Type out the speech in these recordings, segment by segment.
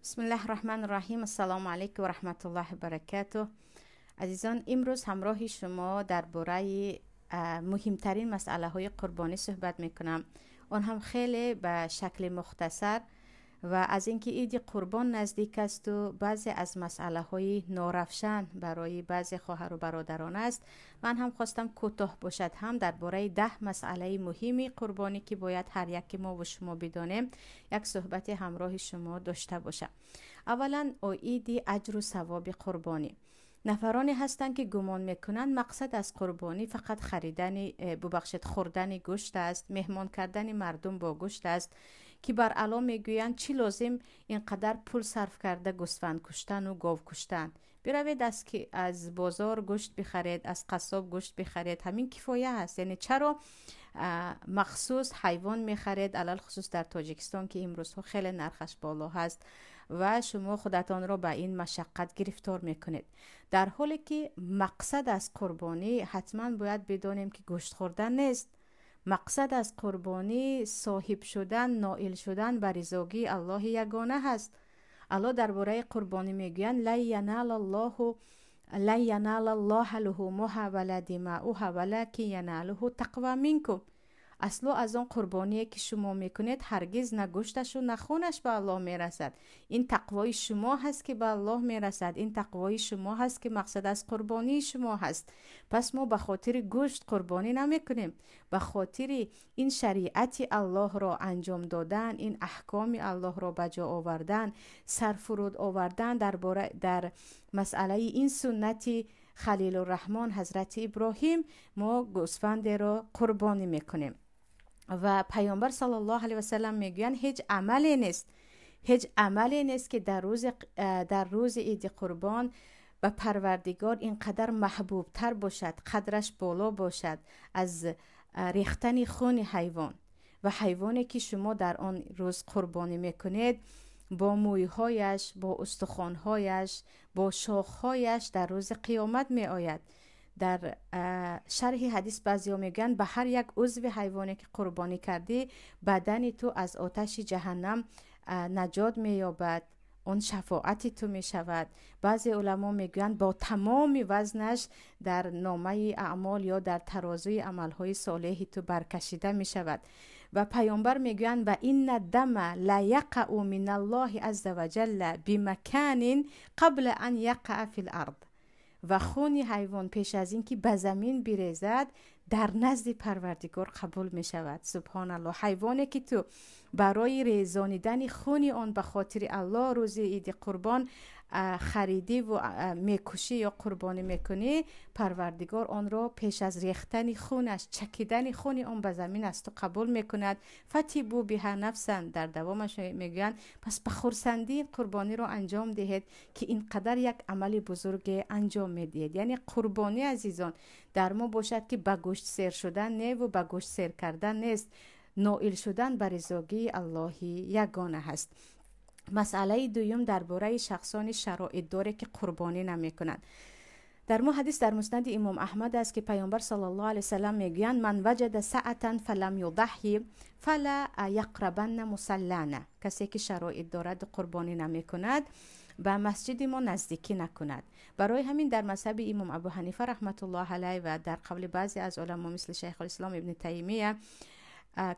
بسم الله الرحمن الرحیم. السلام علیکم و رحمت الله و برکاته. عزیزان، امروز همراه شما درباره مهمترین مسئله های قربانی صحبت میکنم، آن هم خیلی به شکل مختصر. و از اینکه عید قربان نزدیک است و بعضی از مسئله های نارفشان برای بعضی خواهر و برادران است، من هم خواستم کوتاه باشد هم درباره 10 مسئله مهمی قربانی که باید هر یک ما و شما بدانیم یک صحبت همراه شما داشته باشم. اولا عید اجر و ثواب قربانی. نفرانی هستند که گمان میکنند مقصد از قربانی فقط خوردن گوشت است، مهمان کردن مردم با گوشت است، که بر علا میگویند چی لازم اینقدر پول صرف کرده گوسفند کشتن و گاو کشتن. بروید از بازار گوشت بخرید، از قصاب گوشت بخرید، همین کفایه هست. یعنی چرا مخصوص حیوان میخرید، علل خصوص در تاجیکستان که امروزها خیلی نرخش بالا هست و شما خودتان را به این مشقت گرفتار میکنید، در حالی که مقصد از قربانی حتما باید بدانیم که گوشت خوردن نیست. مقصد از قربانی صاحب شدن، نائل شدن بر رضایت الله یگانه هست. الله درباره قربانی میگویند لا ینال الله لحومها ولا دماؤها ولکن یناله تقوی منکم. اصلا از آن قربانی که شما میکنید هرگز نه گوشتش و نه خونش به الله میرسد. این تقوای شما هست که به الله میرسد، این تقوای شما هست که مقصد از قربانی شما هست. پس ما به خاطر گوشت قربانی نمیکنیم، به خاطر این شریعت الله را انجام دادن، این احکام الله را به جا آوردن، سرفرود آوردن در مسئله این سنت خلیل الرحمن حضرت ابراهیم، ما گوسفند را قربانی میکنیم. و پیامبر صلی الله علیه و سلم میگویند هیچ عملی نیست که در روز عید قربان به پروردگار اینقدر محبوب تر باشد، قدرش بالا باشد از ریختن خون حیوان. و حیوانی که شما در آن روز قربانی میکنید با مویهایش، با استخوانهایش، با شاخهایش در روز قیامت می آید. در شرح حدیث بعضیا میگن به هر یک عضو حیوانی که قربانی کردی بدن تو از آتش جهنم نجات مییابد، اون شفاعت تو می شود. بعضی علما میگن با تمام وزنش در نامه اعمال یا در ترازوی عملهای صالح تو برکشیده می شود. و پیامبر میگن و این الدم لا یقع من الله عز وجل بمکان قبل ان یقع فی الارض. و خون حیوان پیش از اینکه به زمین بریزد در نزد پروردگار قبول می شود. سبحان الله. حیوانی که تو برای ریزانیدن خون آن به خاطر الله روز عید قربان خریدی و میکشی یا قربانی میکنی، پروردگار آن را پیش از ریختن خونش، چکیدن خون آن به زمین است و قبول میکند. فتیبو بها نفسن، در دوامش میگویند پس به خرسندی قربانی را انجام دهید که اینقدر یک عمل بزرگ انجام میدهید. یعنی قربانی عزیزان در ما باشد که به گوشت سیر شدن نه و به گوشت سیر کردن نیست، نائل شدن بر رضایت الله یگانه هست. مسئله دوم درباره شخصان شرایط داره که قربانی نمی کنند. در ما حدیث در مسند امام احمد است که پیامبر صلی الله علیه و سلم میگویند من وجد ساعتا فلم یضحی فلا یقربن مصلانا. کسی که شرایط دارد قربانی نمی کند به مسجد ما نزدیکی نکند. برای همین در مذهب امام ابو حنیفه رحمت الله علیه و در قول بعضی از علما مثل شیخ الاسلام ابن تیمیه،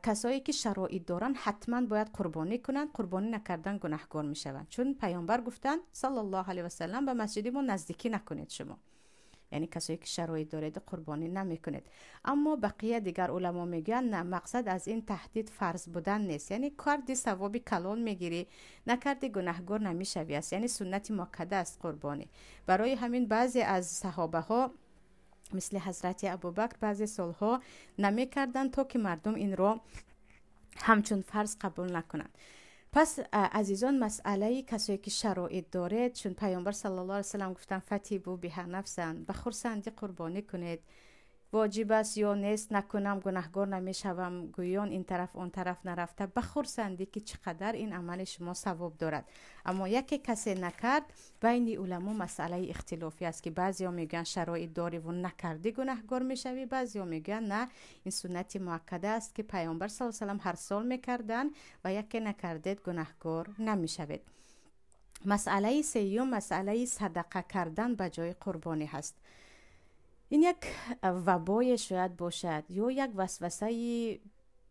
کسایی که شرایط دارن حتما باید قربانی کنند، قربانی نکردن گناهکار میشوند. چون پیامبر گفتن صلی الله علیه و سلم به مسجد ما نزدیکی نکنید شما، یعنی کسایی که شرایط دارید قربانی نمیکنید. اما بقیه دیگر علما میگن نه، مقصد از این تهدید فرض بودن نیست، یعنی کردی ثواب کلان میگیری، نکردی گناهکار نمیشوی است. یعنی سنت مؤکده است قربانی. برای همین بعضی از صحابه ها مثل حضرت ابوبکر بعضی سالها نمی کردن تا که مردم این را همچون فرض قبول نکنند. پس عزیزان، مسئله کسایی که شرایط دارید، چون پیامبر صلی الله علیه و سلم گفتن فتیبو بها نفسن، به خرسندی قربانی کنید. واجب است یا نیست، نکنم گناهکار نمیشوم، گویان این طرف اون طرف نرفته، بخورسندی که چقدر این عمل شما ثواب دارد. اما یکی کسی نکرد، بین علما مسئله اختلافی است که بعضیا میگن شرایط داری و نکردی گناهکار میشوی، بعضیا میگن نه، این سنت مؤکده است که پیامبر صلی الله علیه و سلم هر سال میکردن و یکی نکردید گناهکار نمیشوید. مسئله سوم مسئله صدقه کردن به جای قربانی هست. این یک وبای شاید باشد یا یک وسوسه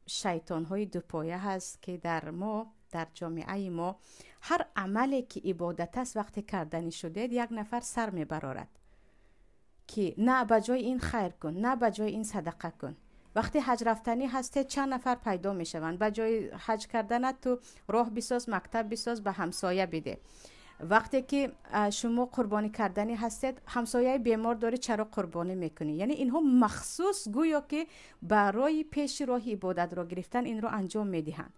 شیطان های دوپایه هست که در جامعه ما هر عملی که عبادت است وقتی کردنی شده یک نفر سر میبرارد که نه بجای این خیر کن، نه بجای این صدقه کن. وقتی حج رفتنی هسته چند نفر پیدا میشوند بجای حج کردن تو راه بساز، مکتب بساز، به همسایه بده. وقتی که شما قربانی کردنی هستید همسایه بیمار داره چرا قربانی میکنی؟ یعنی اینها مخصوص گویا که برای پیش راه عبادت را گرفتن این را انجام میدهند.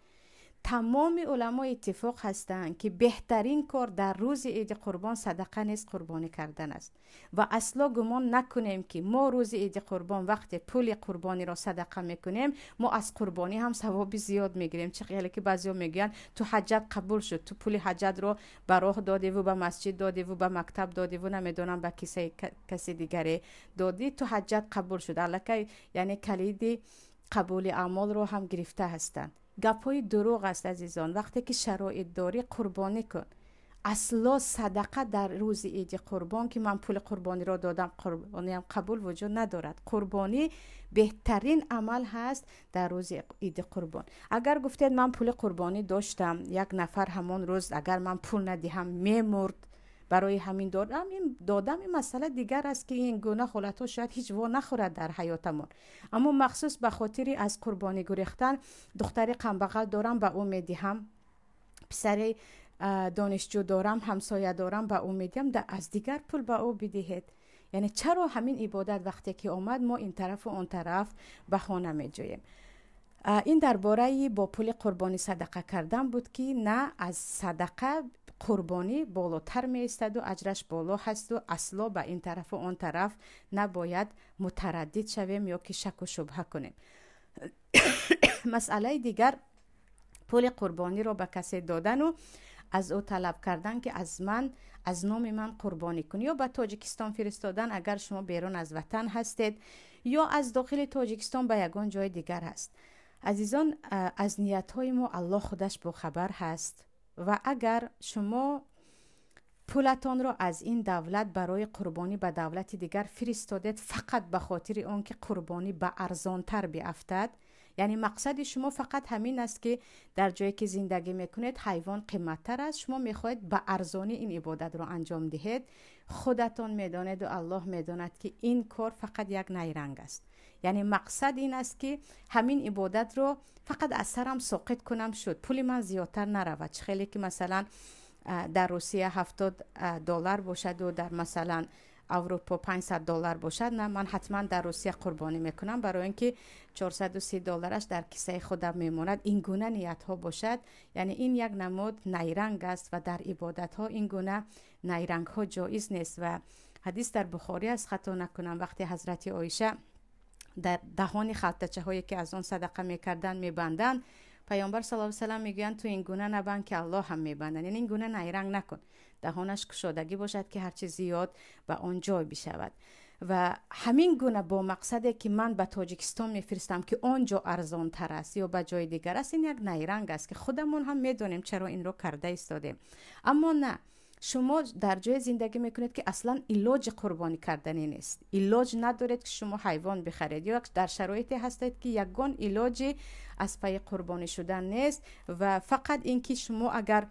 تمام علما اتفاق هستند که بهترین کار در روز عید قربان صدقه نیست، قربانی کردن است. و اصلا گمان نکنیم که ما روز عید قربان وقت پول قربانی را صدقه میکنیم ما از قربانی هم ثواب زیاد میگیریم. چه خیلی که بعضیا میگن تو حجت قبول شد، تو پول حجت رو به راه دادی و به مسجد دادی و به مکتب دادی و نمیدونم به کسی دیگری دادی، تو حجت قبول شد. الکی یعنی کلید قبول اعمال رو هم گرفته هستند. گپای دروغ است عزیزان. وقتی که شرایط داری قربانی کن. اصلا صدقه در روز عید قربان که من پول قربانی را دادم قربانی هم قبول وجود ندارد. قربانی بهترین عمل هست در روز عید قربان. اگر گفتید من پول قربانی داشتم یک نفر همان روز اگر من پول ندهم میمرد برای همین دادم این مسئله دیگر است که این گونه حالت ها شاید هیچ وا نخورد در حیاتمون. اما مخصوص به خاطر از قربانی گریختن دختری قنبغل دارم به او میدهم، پسر دانشجو دارم، همسایه دارم به او میدیم، از دیگر پول به او بدهید. یعنی چرا همین عبادت وقتی که آمد ما این طرف و اون طرف بهانه میجوییم؟ این درباره با پول قربانی صدقه کردن بود که نه از صدقه قربانی بالاتر می ایستد و اجرش بالا هست و اصلا به این طرف و اون طرف نباید متردد شویم یا که شک و شبهه کنیم. مسئله دیگر پول قربانی را به کسی دادن و از او طلب کردن که از نام من قربانی کنی یا به تاجیکستان فرستادن اگر شما بیرون از وطن هستید یا از داخل تاجیکستان به یگان جای دیگر هست. عزیزان از نیت های ما الله خودش با خبر هست و اگر شما پولتان را از این دولت برای قربانی به دولت دیگر فرستادید فقط به خاطر اون که قربانی به ارزان تر بیافتد، یعنی مقصد شما فقط همین است که در جایی که زندگی میکنید حیوان قیمتتر است، شما میخواهید به ارزانی این عبادت را انجام دهید، خودتان میدانید و الله میداند که این کار فقط یک نیرنگ است. یعنی مقصد این است که همین عبادت رو فقط از سرم ساقط کنم شد، پول من زیادتر نرود. خیلی که مثلا در روسیه $70 باشد و در مثلا اروپا $500 باشد، نه من حتما در روسیه قربانی میکنم برای اینکه $430 در کیسه خودم میماند. این گونه نیت ها باشد. یعنی این یک نمود نیرنگ است و در عبادت ها این گونه نیرنگ ها جایز نیست. و حدیث در بخاری است خطا نکنم وقتی حضرت عایشه در دهان خلطچه هایی که از آن صدقه میکردن میبندن، پیامبر صلی الله علیه و سلم میگن تو این گونه نبند که الله هم میبندن. یعنی این گونه نیرنگ نکن، دهانش گشادگی باشد که هرچی زیاد به آن جای بشود. و همین گونه با مقصده که من به تاجیکستان میفرستم که آنجا ارزان تر است یا به جای دیگر است، این یک نیرنگ است که خودمون هم میدونیم چرا این رو کرده ایستادیم. اما نه، شما در جای زندگی میکنید که اصلا علاج قربانی کردنی نیست، علاج ندارید که شما حیوان بخرید، یا در شرایطی هستید که یگان علاج از پای قربانی شدن نیست و فقط این که شما اگر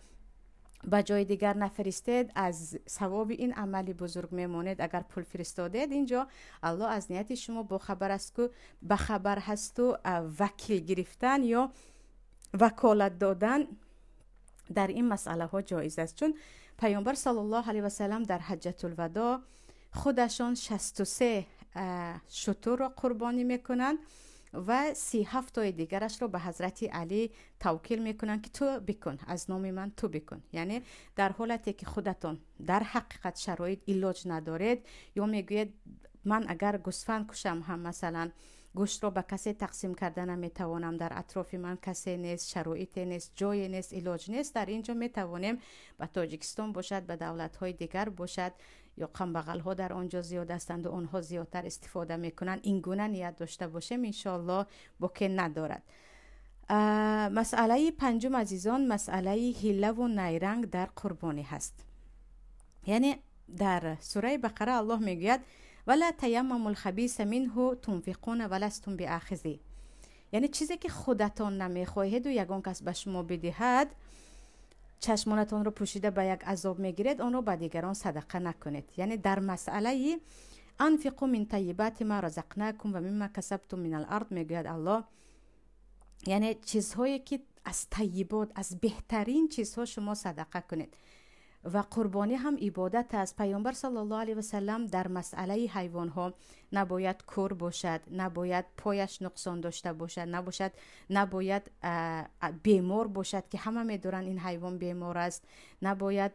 به جای دیگر نفرستید از ثواب این عملی بزرگ میمونید. اگر پول فرستادید اینجا الله از نیت شما با خبر است که به خبر هست و وکیل گرفتن یا وکالت دادن در این مسئله ها جایز است. چون پیامبر صلی الله علیه و سلم در حجت الوداع خودشان 63 شتر را قربانی میکنند و 37 تای دیگرش را به حضرت علی توکیل میکنن که تو بکن، از نام من تو بکن. یعنی در حالتی که خودتون در حقیقت شرایط علاج ندارید یا میگوید من اگر گوسفند کشم هم مثلا گوشت رو به کسی تقسیم کردن نمیتوانم، در اطراف من کسی نیست، شرایط نیست، جای نیست، علاج نیست، در اینجا میتوانیم به تاجیکستان باشد، به دولت های دیگر باشد یا قنبغل ها در آنجا زیاد هستند و آنها زیادتر استفاده میکنن، این گونه نیت داشته باشیم انشاءالله بوکه ندارد. مسئله پنجم عزیزان، مسئله حیله و نیرنگ در قربانی هست. یعنی در سوره بقره الله میگوید ولا تیمموا الخبیث منه تنفقون ولستم باخذی، یعنی چیزی که خودتان نمیخواهید و یگان کس به شما بدهد، چشمانتان رو پوشیده به یک عذاب میگیرید، آن رو به دیگران صدقه نکنید. یعنی در مسئله انفقوا من طیبات ما رزقناکم و مما کسبتم من الارض میگوید الله، یعنی چیزهایی که از طیبات، از بهترین چیزها شما صدقه کنید. و قربانی هم عبادت است. پیامبر صلی الله علیه و سلم در مسئله حیوان ها نباید کور باشد، نباید پایش نقصان داشته باشد، نباید بیمار باشد که همه میدونن این حیوان بیمار است، نباید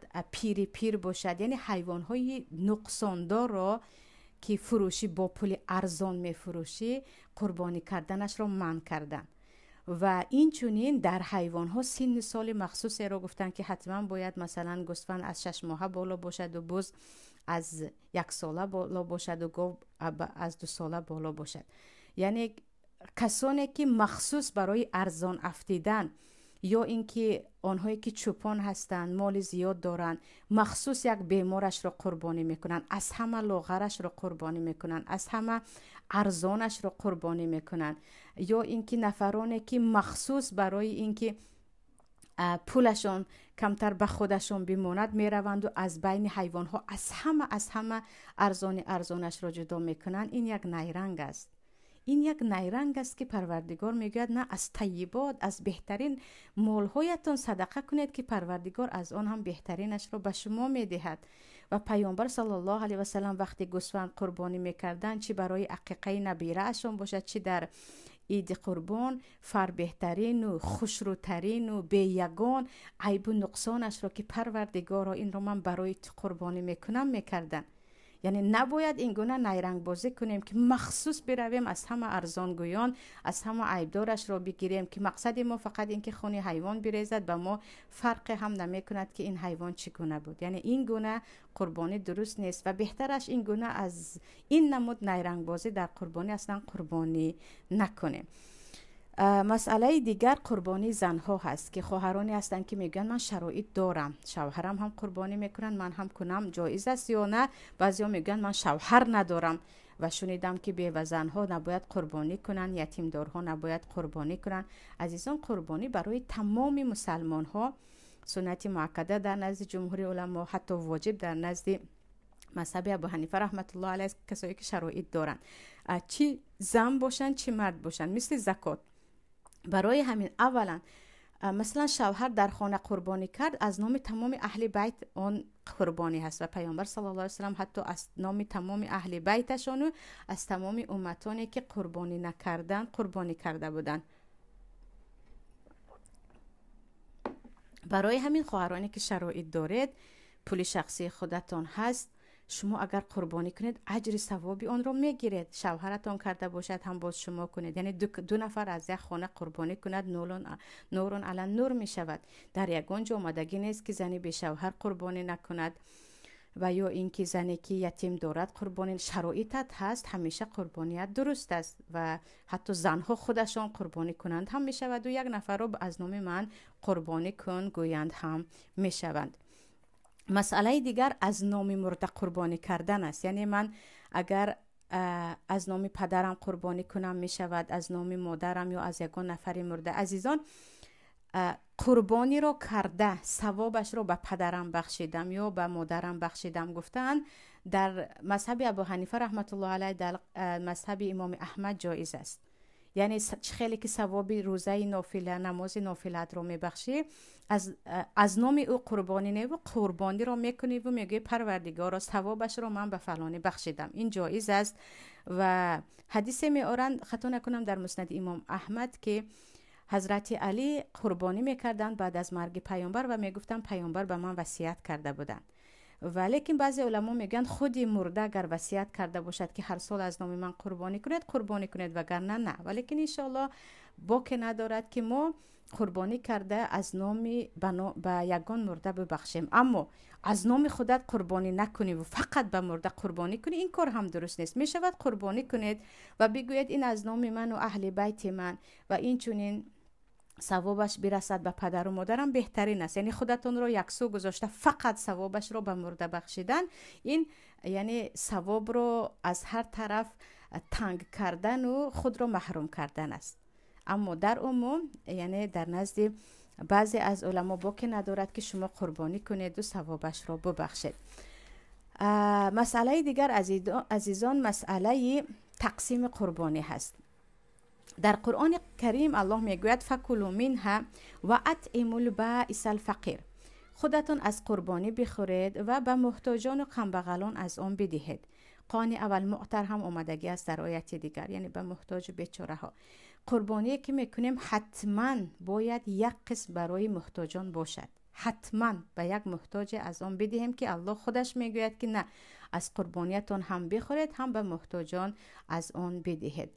پیر باشد. یعنی حیوان های نقصاندار را که فروشی با پول ارزان میفروشی، قربانی کردنش را منع کردن. و این چونین در حیوان ها سن سال مخصوصی را گفتن که حتما باید مثلا گوسفند از 6 ماهه بالا باشد و بز از 1 ساله بالا باشد و گاو از 2 ساله بالا باشد. یعنی کسانی که مخصوص برای ارزان افتیدن یا اینکه آنهایی که چوپان هستند، مال زیاد دارند، مخصوص یک بیمارش را قربانی میکنن، از همه لاغرش را قربانی میکنن، از همه ارزانش را قربانی میکنن. یا اینکه نفرانی که مخصوص برای اینکه پولشون کمتر به خودشون بماند میروند و از بین حیوان ها از همه ارزانش را جدا میکنن. این یک نیرنگ است. این یک نیرنگ است که پروردگار میگوید نه، از طیبات، از بهترین مالهایتان صدقه کنید که پروردگار از آن هم بهترینش را به شما میدهد. و پیامبر صلی الله علیه و سلم وقتی گوسفند قربانی میکردن، چی برای عقیقه نبیره اشون باشد، چی در عید قربان، فر بهترین و خوشروترین و بیگان عیب و نقصانش را که پروردگار را این رو من برای قربانی میکنم میکردن. یعنی نباید این گونه نیرنگ بازی کنیم که مخصوص برویم از همه ارزان گویان، از همه عیبدارش را بگیریم که مقصد ما فقط این که خون حیوان بریزد، به ما فرق هم نمی کند که این حیوان چگونه بود. یعنی این گونه قربانی درست نیست و بهترش این گونه از این نمود نیرنگ بازی در قربانی اصلا قربانی نکنیم. مسئله دیگر قربانی زنها هست که خواهرانی هستند که میگن من شرایط دارم، شوهرم هم قربانی میکنن، من هم کنم، جایز است یا نه؟ بعضیا میگن من شوهر ندارم و شنیدم که بیوه زنها نباید قربانی کنن، یتیم دارها نباید قربانی کنن. عزیزان، قربانی برای تمام مسلمان ها سنت مؤکده در نزد جمهور علما، حتی واجب در نزد مذهب ابو حنیفه رحمت الله علیه، کسایی که شرایط دارن، چی زن باشن چی مرد باشن، مثل زکات. برای همین اولا مثلا شوهر در خانه قربانی کرد، از نام تمام اهل بیت اون قربانی هست و پیامبر صلی الله علیه و سلم حتی از نام تمام اهل بیتشان و از تمام امتانی که قربانی نکردن قربانی کرده بودن. برای همین خواهرانی که شرایط دارید، پول شخصی خودتان هست، شما اگر قربانی کنید اجر ثوابی آن را میگیرید. شوهرتان کرده باشد هم باز شما کنید. یعنی دو نفر از یک خانه قربانی کند، نورون علی نور می شود. در یگان جا آمدگی نیست که زنی به شوهر قربانی نکند و یا اینکه زنی که یتیم دارد قربانی. شرایطت هست، همیشه قربانیت درست است و حتی زنها خودشان قربانی کنند هم می شود و یک نفر رو از نام من قربانی کن گویند هم می شوند. مسئله دیگر از نام مرده قربانی کردن است. یعنی من اگر از نام پدرم قربانی کنم می شود، از نام مادرم یا از یگان نفر مرده. عزیزان، قربانی رو کرده ثوابش رو به پدرم بخشیدم یا به مادرم بخشیدم گفتن در مذهب ابو حنیفه رحمت الله علیه، در مذهب امام احمد جایز است. یعنی خیلی که ثوابی روزه نافله، نماز نافلت رو میبخشی، از نام او قربانی نه و قربانی رو میکنی و میگه پروردگارا ثوابش رو من به فلانی بخشیدم. این جایز است و حدیث میارن خطا نکنم در مسند امام احمد که حضرت علی قربانی میکردن بعد از مرگ پیامبر و میگفتن پیامبر به من وصیت کرده بودند. ولیکن بعضی علما میگن خودی مرده اگر وصیت کرده باشد که هر سال از نام من قربانی کنید وگرنه نه. ولیکن انشاءالله باک ندارد که ما قربانی کرده از نام به یگان مرده ببخشیم، اما از نام خودت قربانی نکنی و فقط به مرده قربانی کنی، این کار هم درست نیست. می شود قربانی کنید و بگوید این از نام من و اهل بیت من و این چونین ثوابش برسد به پدر و مادرم بهترین است. یعنی خودتون رو یک سو گذاشته فقط ثوابش رو به مرده بخشیدن، این یعنی ثواب رو از هر طرف تنگ کردن و خود رو محروم کردن است. اما در عموم یعنی در نزد بعضی از علما باکی ندارد که شما قربانی کنید و ثوابش رو ببخشید. مسئله دیگر عزیزان مسئله تقسیم قربانی هست. در قرآن کریم الله میگوید فکلوا منها و اطعموا البائس الفقیر، خودتون از قربانی بخورید و به محتاجان و کمبغلان از آن بدهید. قانع و المعتر هم اومدگی است در آیت دیگر، یعنی به محتاج و بیچاره ها. قربانی که میکنیم حتما باید یک قسم برای محتاجان باشد، حتما به یک محتاج از آن بدهیم که الله خودش میگوید که نه، از قربانیتون هم بخورید هم به محتاجان از آن بدهید.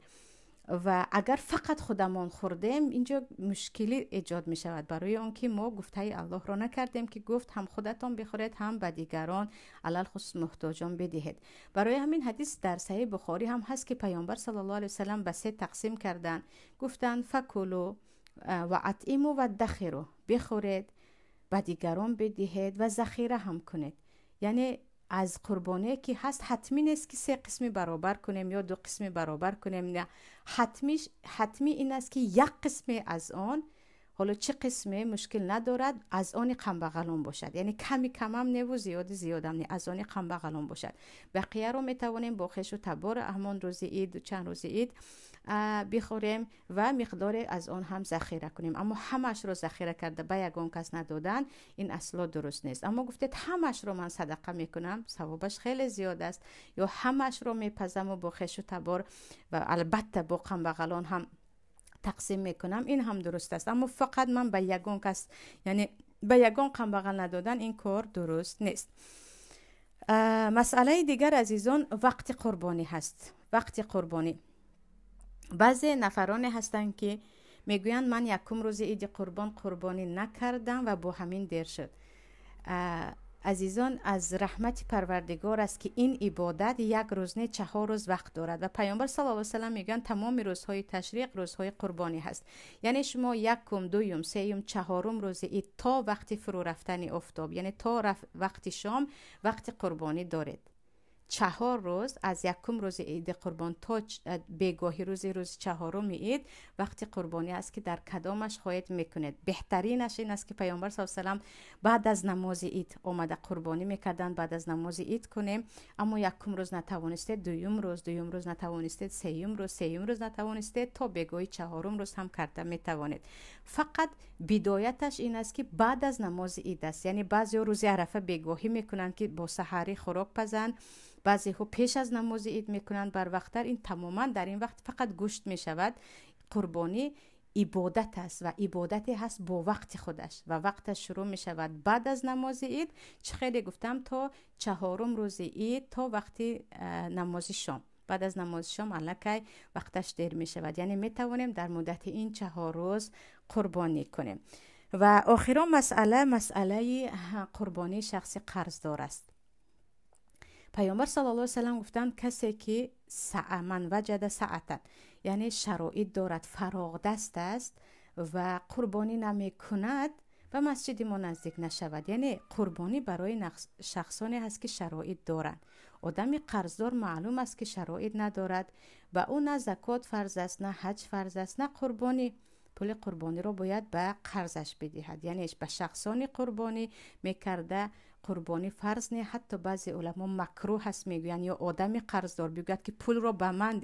و اگر فقط خودمان خوردیم اینجا مشکلی ایجاد می شود، برای اون که ما گفته الله را نکردیم که گفت هم خودتان بخورید هم به دیگران علل خصوص محتاجان بدهید. برای همین حدیث در صحیح بخاری هم هست که پیامبر صلی الله علیه و سلم به سه تقسیم کردن، گفتن فکلوا و اطعموا و ادخروا، بخورید به دیگران بدهید و ذخیره هم کنید. یعنی از قربانی که هست حتمی نیست که سه قسمی برابر کنیم یا دو قسمی برابر کنیم، نه، حتمی این است که یک قسمی از آن، حالا چه قسمی مشکل ندارد، از آن کمبغلان باشد. یعنی کمی کم هم نه و زیاد هم نه، از آن کمبغلان باشد. بقیه رو میتوانیم با خویش و تبار همان روز عید و چند روز عید بخوریم و مقدار از آن هم ذخیره کنیم. اما همش رو ذخیره کرده به یگان کس ندادن این اصلا درست نیست. اما گفتید همش رو من صدقه میکنم، ثوابش خیلی زیاد است، یا همش رو میپزم و با خویش و تبار و البته با کمبغلان هم تقسیم میکنم، این هم درست است. اما فقط من به یگان کس، یعنی به یگان کمبغل ندادن، این کار درست نیست. مسئله دیگر عزیزان وقت قربانی هست. وقت قربانی، بعضی نفران هستن که میگویند من یکم روز عید قربانی نکردم و با همین دیر شد. عزیزان از رحمت پروردگار است که این عبادت یک روز نه 4 روز وقت دارد و پیامبر صلی الله علیه و سلم میگن تمام روزهای تشریق روزهای قربانی هست. یعنی شما یکم، دوم، سوم، چهارم روز عید تا وقت فرو رفتن آفتاب، یعنی تا وقت شام وقت قربانی دارید. 4 روز از یکم روز عید قربان تا بیگاهی روز 4م عید وقت قربانی است که در کدامش خواهید میکنید. بهترینش این است که پیامبر صلی الله علیه و سلم بعد از نماز عید آمده قربانی میکردن، بعد از نماز عید کنیم. اما یکم روز نتوانستید، دوم روز نتوانستید، سوم روز نتوانستید، تا بیگاهی 4م روز هم کرده میتوانید. فقط بدایتش این است که بعد از نماز عید است. یعنی بعضی روز عرفه بیگاهی میکنن که با سحری خوراک پزن، بعضی ها پیش از نماز عید میکنن بر وقتر. این تماما در این وقت فقط گوشت میشود. قربانی عبادت است و عبادتی هست با وقت خودش و وقتش شروع میشود بعد از نماز عید. چه خیلی گفتم تا 4م روز عید تا وقتی نماز شام. بعد از نماز شام الکی وقتش دیر میشود، یعنی میتوانیم در مدت این 4 روز قربانی کنیم. و آخرا مسئله قربانی شخصی قرضدار است. پیامبر صلی الله علیه و سلم گفتند کسی که من وجد سعتن، یعنی شرایط دارد، فراغ دست است و قربانی نمی کند و مسجد ما نزدیک نشود. یعنی قربانی برای شخصانی هست که شرایط دارند. آدمی قرضدار معلوم است که شرایط ندارد، و او نه زکات فرض است، نه حج فرض است، نه قربانی. پول قربانی رو باید به قرضش بدهد. یعنی به شخصانی قربانی میکرده قربانی فرض نه. حتی بعضی علما مکروه هست میگوین، یا آدمی قرضدار بگوید که پول رو به من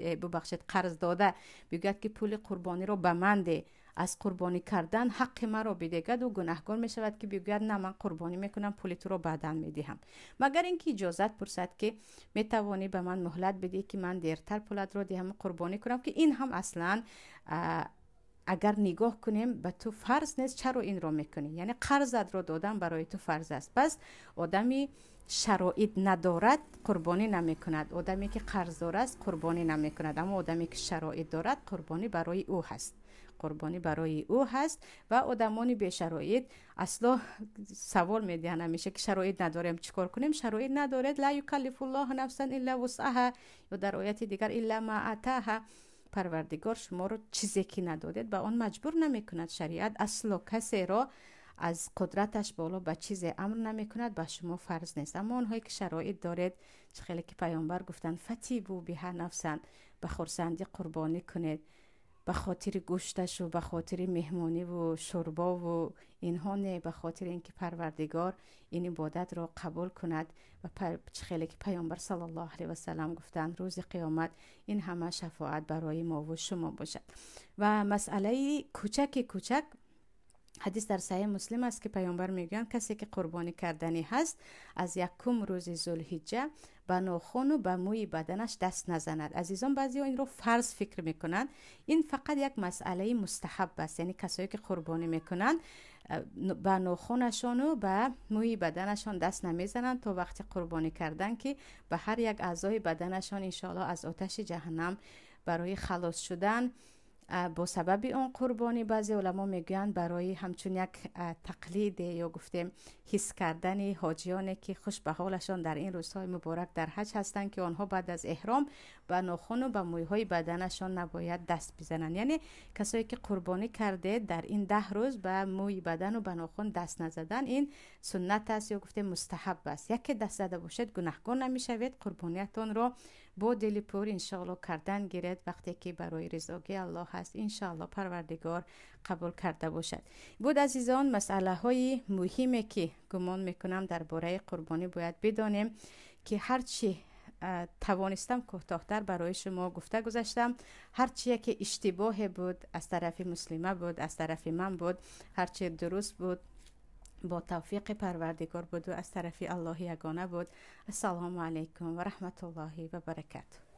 قرض داده بگوید که پول قربانی رو به من ده، از قربانی کردن حق من رو بدهد و گناهکار می شود که بگوید نه من قربانی میکنم پول تو رو بعداً میدهم. مگر اینکه اجازت پرسد که میتوانی به من مهلت بدی که من دیرتر پولت رو دهم قربانی کنم، که این هم اصلاً اگر نگاه کنیم به تو فرض نیست. چرا این رو میکنی؟ یعنی قرضت رو دادن برای تو فرض است. پس آدمی شرایط ندارد قربانی نمی کند. آدمی که قرضدار است قربانی نمی کند. اما آدمی که شرایط دارد قربانی برای او هست. قربانی برای او هست. و آدمانی به شرایط اصلا سوال میدهن همیشه که شرایط نداریم چیکار کنیم؟ شرایط ندارد لا یکلف الله نفسا الا وسعها، یا در آیت دیگر الا ما اتاها. پروردگار شما رو چیزی که ندادید به آن مجبور نمیکند. شریعت اصلا کسی را از قدرتش بالا به چیز امر نمیکند، به شما فرض نیست. اما اونهایی که شرایط دارید، چه خیلی که پیامبر گفتن فتیبو بها نفسن، به خرسندی قربانی کنید، به خاطر گوشتش و به خاطر مهمانی و شربا و اینها نه، به خاطر اینکه پروردگار این عبادت را قبول کند. و چه خیلی که پیامبر صلی الله علیه و سلم گفتند روز قیامت این همه شفاعت برای ما و شما باشد. و مسئله کوچک حدیث در صحیح مسلم است که پیامبر میگویند کسی که قربانی کردنی هست از یکم روز ذوالحجه به ناخن و به موی بدنش دست نزند. عزیزان بعضی این رو فرض فکر میکنند. این فقط یک مسئله مستحب است، یعنی کسایی که قربانی میکنند به ناخنشان و به موی بدنشان دست نمیزنند تا وقتی قربانی کردن که به هر یک اعضای بدنشان انشاءالله از آتش جهنم برای خلاص شدن با سبب اون قربانی. بعضی علما میگویند برای همچون یک تقلید یا گفتیم حس کردن حاجیانی که خوش به حالشان در این روزهای مبارک در حج هستند که آنها بعد از احرام به ناخن و به مویهای بدنشان نباید دست بزنند. یعنی کسایی که قربانی کرده در این 10 روز به موی بدن و به ناخن دست نزدن، این سنت است یا گفتیم مستحب است. یکی دست زده باشید گناهکار نمیشوید. قربانیتون رو با دل پر انشاءالله کردن گیرید وقتی که برای رضایت الله هست، انشاءالله پروردگار قبول کرده باشد. بود عزیزان، مسئله های مهمی که گمان میکنم درباره قربانی باید بدانیم که هرچی توانستم کوتاه‌تر برای شما گفته گذاشتم. هرچی که اشتباه بود از طرف مسلمه بود، از طرف من بود، هرچی درست بود با توفیق پروردگار بود و از طرف الله یگانه بود. السلام علیکم و رحمت الله و برکاته.